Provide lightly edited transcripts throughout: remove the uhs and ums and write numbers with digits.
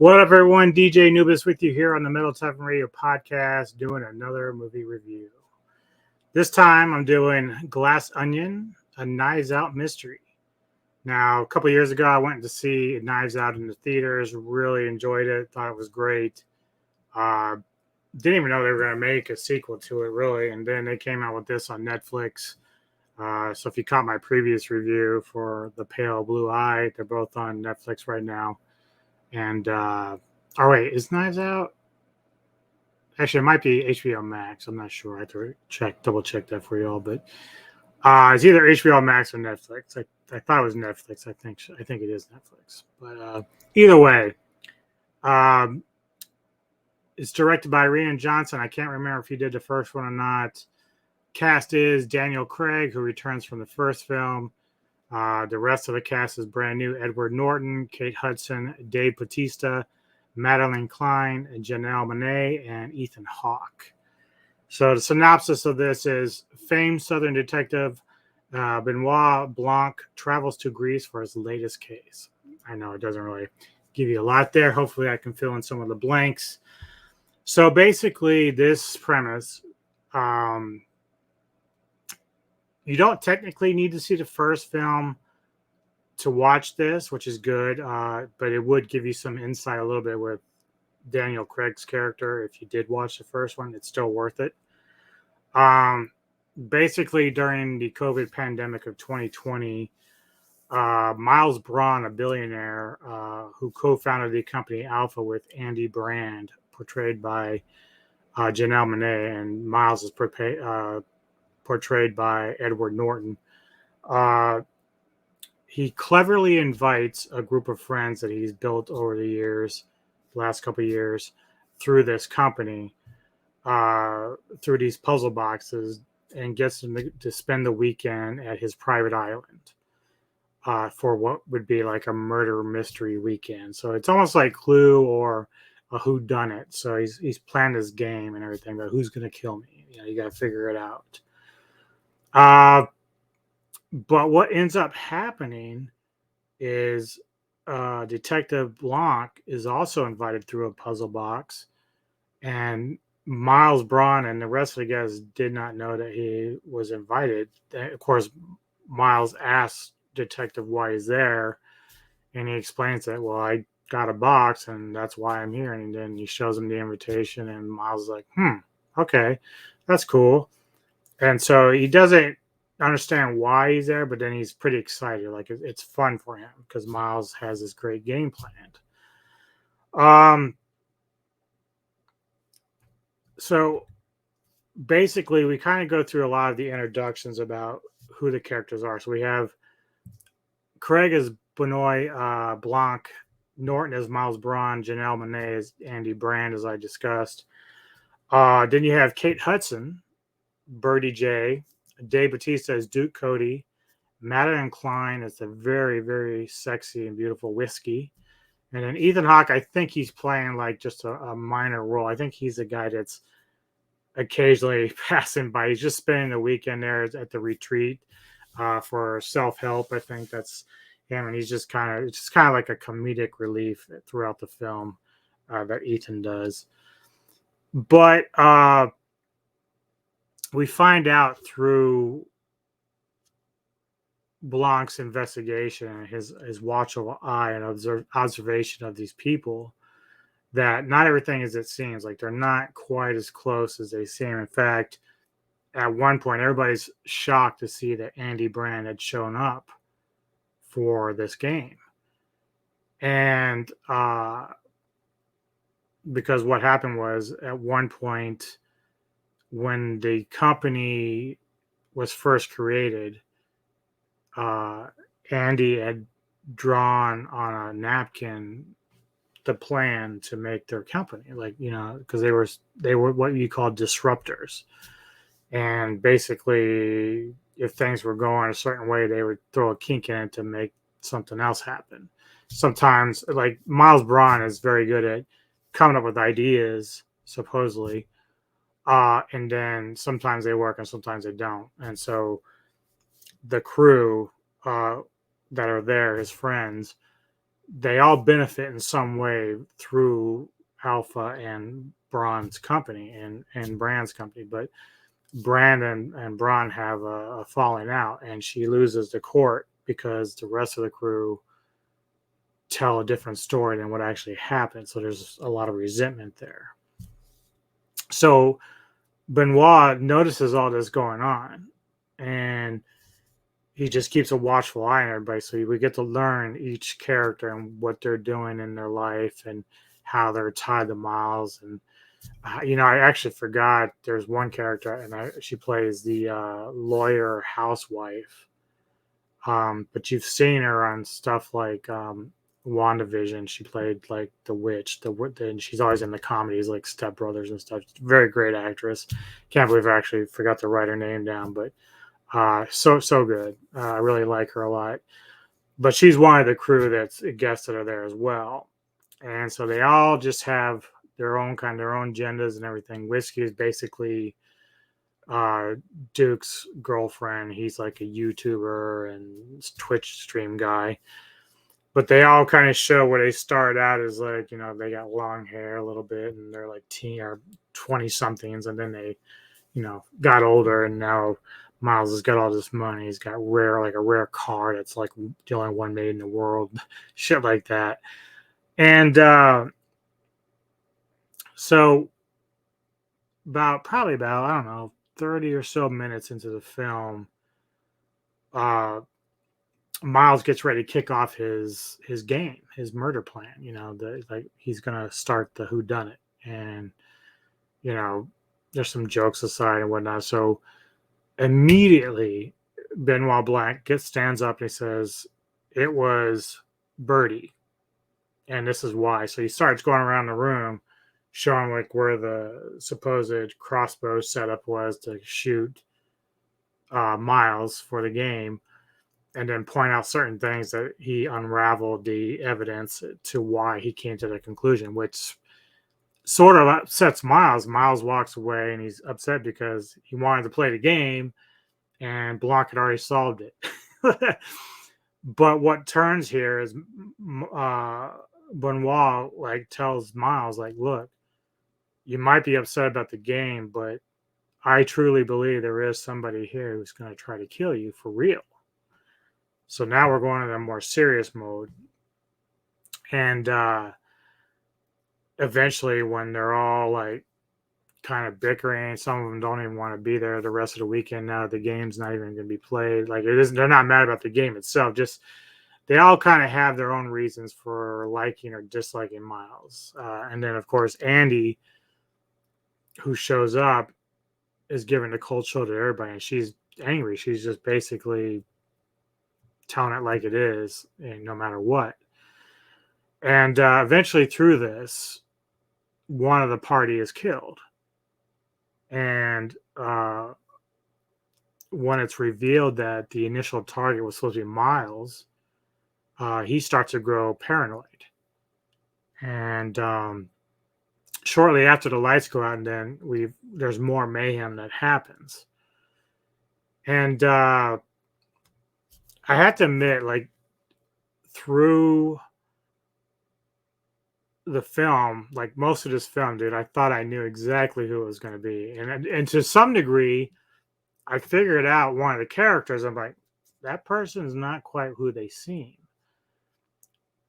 What up, everyone? DJ Nubis with you here on the Metal Tavern Radio podcast, doing another movie review. This time, I'm doing Glass Onion, a Knives Out mystery. Now, a couple years ago, I went to see Knives Out in the theaters. Really enjoyed it. Thought it was great. Didn't even know they were going to make a sequel to it, really. And then they came out with this on Netflix. So if you caught my previous review for The Pale Blue Eye, they're both on Netflix right now. And oh wait, is Knives Out? Actually, it might be HBO Max. I'm not sure. I have to double check that for y'all. But it's either HBO Max or Netflix. I thought it was Netflix. I think it is Netflix. But either way, it's directed by Rian Johnson. I can't remember if he did the first one or not. Cast is Daniel Craig, who returns from the first film. The rest of the cast is brand new: Edward Norton, Kate Hudson, Dave Bautista, Madeline Klein, Janelle Monáe, and Ethan Hawke. So the synopsis of this is: famed Southern detective Benoit Blanc travels to Greece for his latest case. I know it doesn't really give you a lot there. Hopefully I can fill in some of the blanks. So basically this premise, you don't technically need to see the first film to watch this, which is good, but it would give you some insight a little bit with Daniel Craig's character. If you did watch the first one, it's still worth it. Basically, during the COVID pandemic of 2020, Miles Braun, a billionaire who co-founded the company Alpha with Andy Brand, portrayed by Janelle Monáe, and Miles is portrayed by Edward Norton. He cleverly invites a group of friends that he's built over the last couple of years, through this company, through these puzzle boxes, and gets them to spend the weekend at his private island for what would be like a murder mystery weekend. So it's almost like Clue or a whodunit. So he's planned his game and everything, but who's going to kill me? You got to figure it out. But what ends up happening is Detective Blanc is also invited through a puzzle box, and Miles Braun and the rest of the guys did not know that he was invited. Of course, Miles asks Detective why he's there, and he explains that, well, I got a box, and that's why I'm here. And then he shows him the invitation, and Miles is like, okay, that's cool. And so he doesn't understand why he's there, but then he's pretty excited. Like, it's fun for him because Miles has this great game planned. So basically we kind of go through a lot of the introductions about who the characters are. So we have Craig as Benoit Blanc, Norton as Miles Braun, Janelle Monáe as Andy Brand, as I discussed. Then you have Kate Hudson, Birdie J, Dave Bautista as Duke Cody, Madeline Klein as the very, very sexy and beautiful Whiskey. And then Ethan Hawke, I think he's playing like just a minor role. I think he's the guy that's occasionally passing by. He's just spending the weekend there at the retreat for self-help. I think that's him, and he's just kind of like a comedic relief throughout the film that Ethan does. But we find out through Blanc's investigation, his watchful eye and observation of these people, that not everything is it seems. Like, they're not quite as close as they seem. In fact, at one point, everybody's shocked to see that Andy Brand had shown up for this game. And because what happened was, at one point, when the company was first created, Andy had drawn on a napkin the plan to make their company, like, because they were what you call disruptors. And basically, if things were going a certain way, they would throw a kink in it to make something else happen. Sometimes, like, Miles Braun is very good at coming up with ideas, supposedly, and then sometimes they work and sometimes they don't. And so the crew that are there, his friends, they all benefit in some way through Alpha and Braun's company and Brand's company. But Brand and Braun have a falling out, and she loses the court because the rest of the crew tell a different story than what actually happened. So there's a lot of resentment there. So Benoit notices all this going on, and he just keeps a watchful eye on everybody. So we get to learn each character and what they're doing in their life and how they're tied to Miles. And I actually forgot there's one character, and she plays the lawyer housewife. But you've seen her on stuff like WandaVision. She played like the witch, and she's always in the comedies like Step Brothers and stuff. Very great actress. Can't believe I actually forgot to write her name down, but so good. I really like her a lot. But she's one of the crew that's guests that are there as well, and so they all just have their own agendas and everything. Whiskey is basically Duke's girlfriend. He's like a YouTuber and Twitch stream guy. But they all kind of show where they start out as like, they got long hair a little bit and they're like teen or 20 somethings. And then they, got older, and now Miles has got all this money. He's got a rare car that's like the only one made in the world, shit like that. And so probably about, I don't know, 30 or so minutes into the film, Miles gets ready to kick off his game, his murder plan. He's gonna start the whodunit, and there's some jokes aside and whatnot. So immediately, Benoit Blanc stands up and he says, "It was Birdie, and this is why." So he starts going around the room, showing like where the supposed crossbow setup was to shoot Miles for the game, and then point out certain things that he unraveled the evidence to why he came to the conclusion, which sort of upsets Miles. Miles walks away and he's upset because he wanted to play the game and Blanc had already solved it. But what turns here is Benoit like tells Miles, like, look, you might be upset about the game, but I truly believe there is somebody here who's going to try to kill you for real. So now we're going into a more serious mode. And eventually, when they're all like kind of bickering, some of them don't even want to be there the rest of the weekend now that the game's not even going to be played. Like, it isn't, they're not mad about the game itself. Just they all kind of have their own reasons for liking or disliking Miles. And then, of course, Andy, who shows up, is giving the cold shoulder to everybody, and she's angry. She's just basically telling it like it is, and no matter what. And eventually, through this, one of the party is killed. And when it's revealed that the initial target was supposed to be Miles, he starts to grow paranoid. And shortly after the lights go out, and then there's more mayhem that happens. And I have to admit, like, through the film, like most of this film, dude, I thought I knew exactly who it was going to be, and to some degree, I figured out one of the characters. I'm like, that person's not quite who they seem.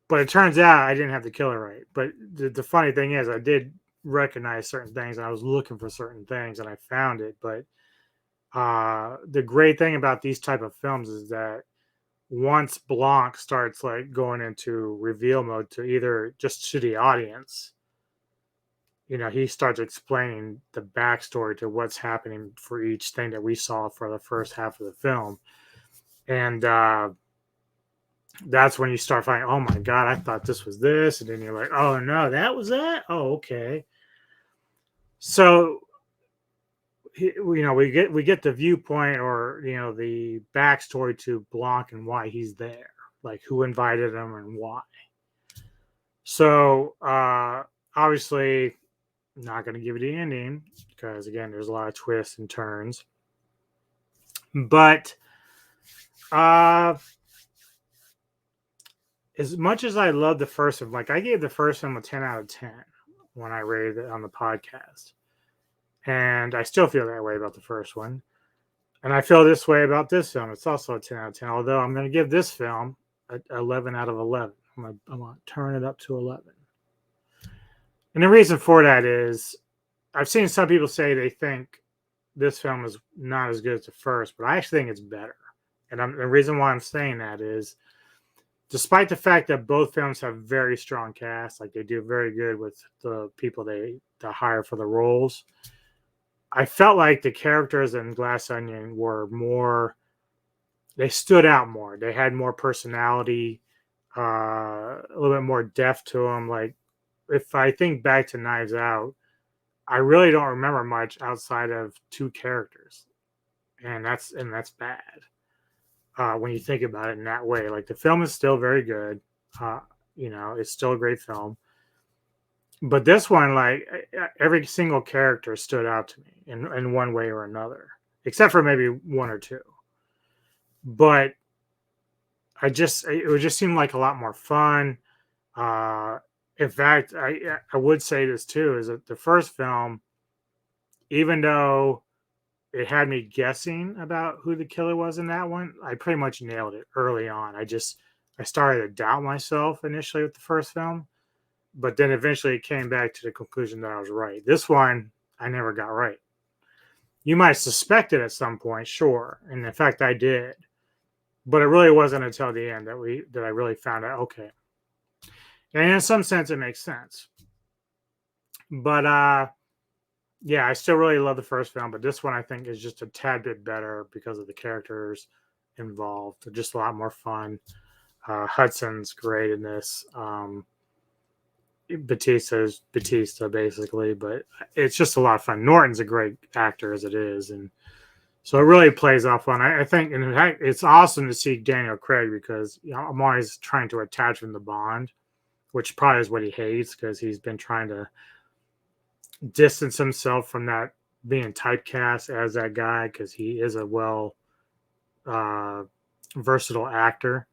But it turns out I didn't have the killer right. But the funny thing is, I did recognize certain things, and I was looking for certain things, and I found it. But the great thing about these type of films is that once Blanc starts like going into reveal mode to either just to the audience, he starts explaining the backstory to what's happening for each thing that we saw for the first half of the film. And that's when you start finding, oh my God, I thought this was this. And then you're like, oh no, that was that? Oh, okay. So we get the viewpoint, or the backstory to Blanc and why he's there, like who invited him and why. So obviously not going to give you the ending because again there's a lot of twists and turns, but as much as I love the first one, like I gave the first one a 10 out of 10 when I rated it on the podcast. And I still feel that way about the first one. And I feel this way about this film. It's also a 10 out of 10, although I'm going to give this film an 11 out of 11. I'm going to turn it up to 11. And the reason for that is I've seen some people say they think this film is not as good as the first, but I actually think it's better. And the reason why I'm saying that is despite the fact that both films have very strong casts, like they do very good with the people they hire for the roles, I felt like the characters in Glass Onion were more, they stood out more. They had more personality, a little bit more depth to them. Like if I think back to Knives Out, I really don't remember much outside of two characters. And that's bad. When you think about it in that way, like the film is still very good. It's still a great film. But this one, like every single character stood out to me in one way or another, except for maybe one or two. But it would just seem like a lot more fun. In fact, I would say this too, is that the first film, even though it had me guessing about who the killer was in that one, I pretty much nailed it early on. I started to doubt myself initially with the first film, but then eventually it came back to the conclusion that I was right. This one, I never got right. You might suspect it at some point, sure. And in fact, I did. But it really wasn't until the end that I really found out, okay. And in some sense, it makes sense. But yeah, I still really love the first film, but this one I think is just a tad bit better because of the characters involved. They're just a lot more fun. Hudson's great in this. Batista's Batista basically, but it's just a lot of fun. Norton's a great actor as it is, and so it really plays off on. I think, and in fact, it's awesome to see Daniel Craig because I'm always trying to attach him to Bond, which probably is what he hates because he's been trying to distance himself from that being typecast as that guy because he is a versatile actor,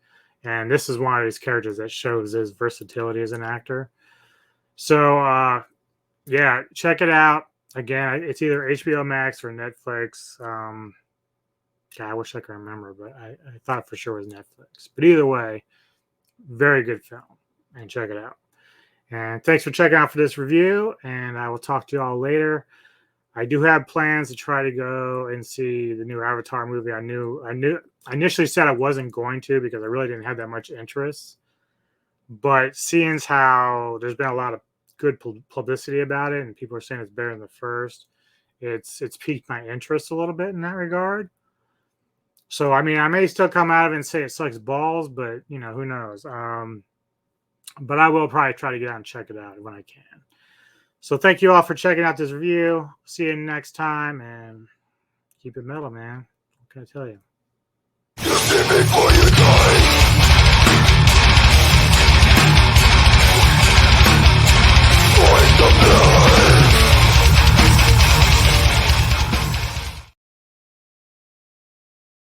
and this is one of these characters that shows his versatility as an actor. So yeah, check it out. Again, it's either HBO Max or Netflix. God, I wish I could remember, but I thought for sure it was Netflix. But either way, very good film, and check it out. And thanks for checking out for this review, and I will talk to you all later. I do have plans to try to go and see the new Avatar movie. I initially said I wasn't going to because I really didn't have that much interest. But seeing how there's been a lot of good publicity about it, and people are saying it's better than the first, it's piqued my interest a little bit in that regard. So, I mean, I may still come out of it and say it sucks balls, but, who knows? But I will probably try to get out and check it out when I can. So thank you all for checking out this review. See you next time, and keep it metal, man. What can I tell you?